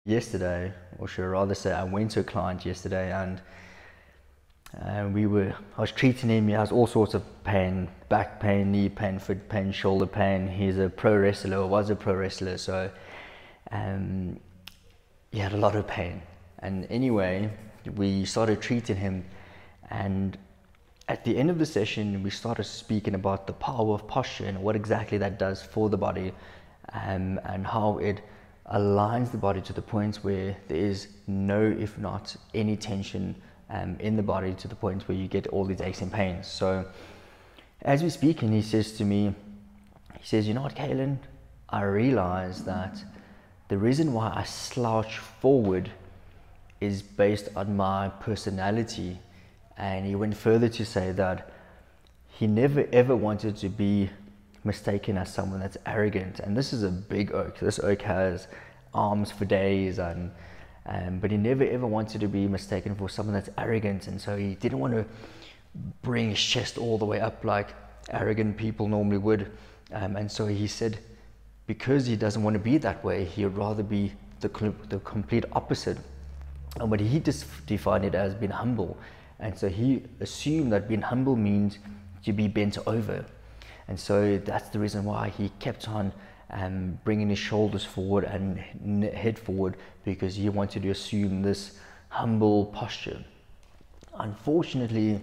yesterday, or should I rather say, I went to a client yesterday, and I was treating him. He has all sorts of pain: back pain, knee pain, foot pain, shoulder pain. He's a pro wrestler, or was a pro wrestler, so he had a lot of pain. And anyway, we started treating him, and at the end of the session, we started speaking about the power of posture and what exactly that does for the body, and how it aligns the body to the point where there is no, if not any, tension in the body, to the point where you get all these aches and pains. So as we're speaking, he says to me, he says, "You know what, Kaylin, I realize that the reason why I slouch forward is based on my personality." And he went further to say that he never ever wanted to be mistaken as someone that's arrogant. And this is a big oak. This oak has arms for days, but he never ever wanted to be mistaken for someone that's arrogant. And so he didn't want to bring his chest all the way up like arrogant people normally would. And so he said, because he doesn't want to be that way, he'd rather be the complete opposite. And what he defined it as being humble. And so he assumed that being humble means to be bent over. And so that's the reason why he kept on bringing his shoulders forward and head forward, because he wanted to assume this humble posture. Unfortunately,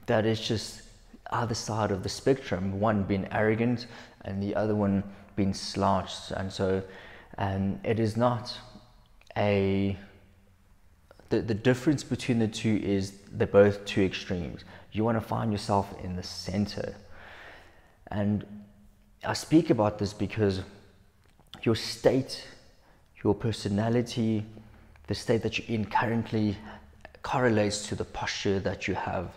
that is just other side of the spectrum, one being arrogant and the other one being slouched. And so it is not the difference between the two is they're both two extremes. You want to find yourself in the center. And I speak about this because your state, your personality, the state that you're in currently correlates to the posture that you have.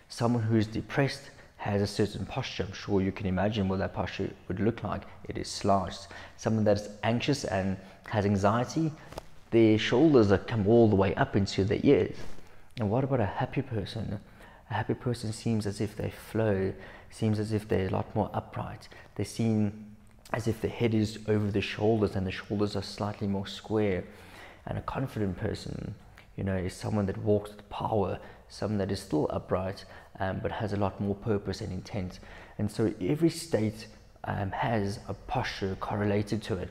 Someone who is depressed has a certain posture. I'm sure you can imagine what that posture would look like. It is slouched. Someone that's anxious and has anxiety, their shoulders that come all the way up into their ears. And what about a happy person? A happy person seems as if they flow, seems as if they're a lot more upright. They seem as if the head is over the shoulders and the shoulders are slightly more square. And a confident person, is someone that walks with power, someone that is still upright, but has a lot more purpose and intent. And so every state has a posture correlated to it.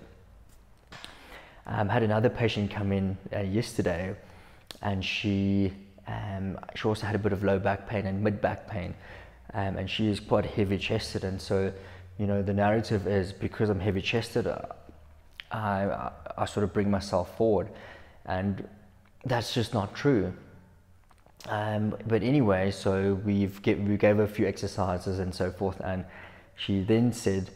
I had another patient come in yesterday, and she also had a bit of low back pain and mid back pain, and she is quite heavy chested. And so, the narrative is, because I'm heavy chested, I sort of bring myself forward, and that's just not true. But anyway, so we gave her a few exercises and so forth, and she then said,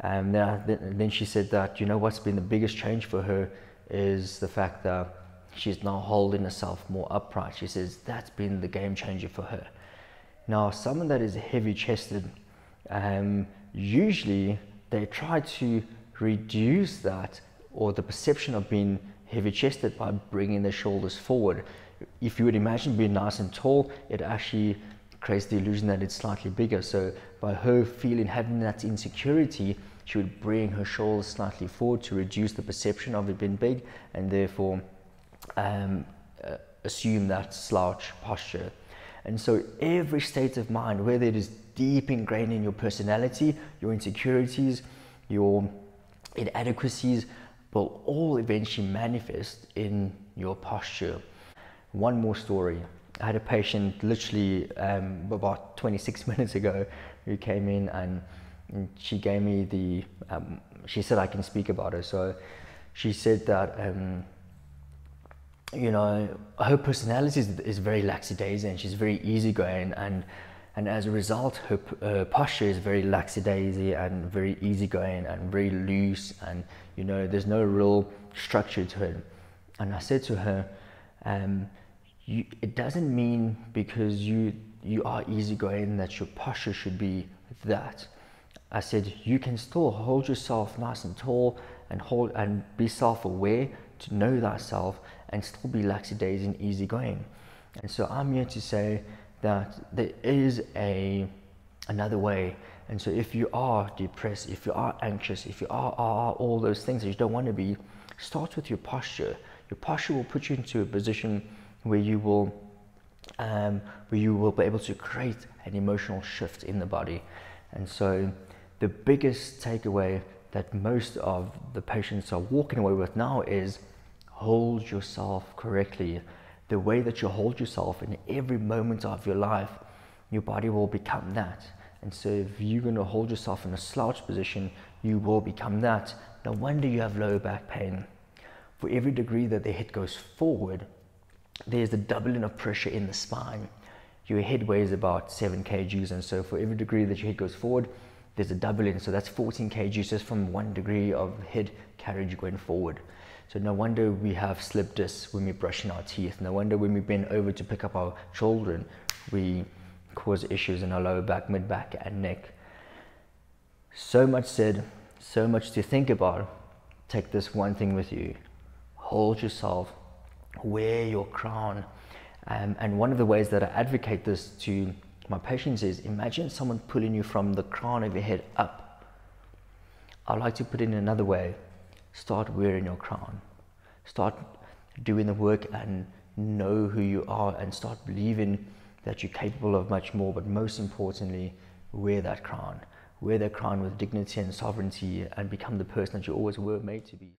then she said that, what's been the biggest change for her is the fact that she's now holding herself more upright. She says that's been the game changer for her. Now, someone that is heavy chested, usually they try to reduce that, or the perception of being heavy chested, by bringing their shoulders forward. If you would imagine being nice and tall, it actually creates the illusion that it's slightly bigger. So by her having that insecurity, she would bring her shoulders slightly forward to reduce the perception of it being big, and therefore assume that slouch posture. And so every state of mind, whether it is deep ingrained in your personality, your insecurities, your inadequacies, will all eventually manifest in your posture. One more story. I had a patient literally about 26 minutes ago who came in, and she gave me she said I can speak about her. So she said that, her personality is very lackadaisy, and she's very easygoing, and as a result, her posture is very lackadaisy and very easygoing and very loose, and there's no real structure to it. And I said to her, it doesn't mean because you are easygoing that your posture should be that. I said, you can still hold yourself nice and tall and be self-aware, to know thyself, and still be lackadaisy and easygoing. And so I'm here to say that there is another way. And so if you are depressed, if you are anxious, if you are all those things that you don't want to be, start with your posture. Your posture will put you into a position where you will be able to create an emotional shift in the body. And so the biggest takeaway that most of the patients are walking away with now is hold yourself correctly. The way that you hold yourself in every moment of your life, your body will become that. And so if you're going to hold yourself in a slouch position, you will become that. No wonder you have lower back pain. For every degree that the head goes forward, there's a doubling of pressure in the spine. Your head weighs about 7 kgs, and so for every degree that your head goes forward, there's a doubling. So that's 14 kgs just from 1 degree of head carriage going forward. So no wonder we have slip discs when we're brushing our teeth. No wonder when we bend over to pick up our children, we cause issues in our lower back, mid back, and neck. So much said, so much to think about. Take this one thing with you. Hold yourself, wear your crown. And one of the ways that I advocate this to my patients is, imagine someone pulling you from the crown of your head up. I like to put it in another way. Start wearing your crown. Start doing the work and know who you are, and start believing that you're capable of much more. But most importantly, wear that crown. Wear that crown with dignity and sovereignty, and become the person that you always were made to be.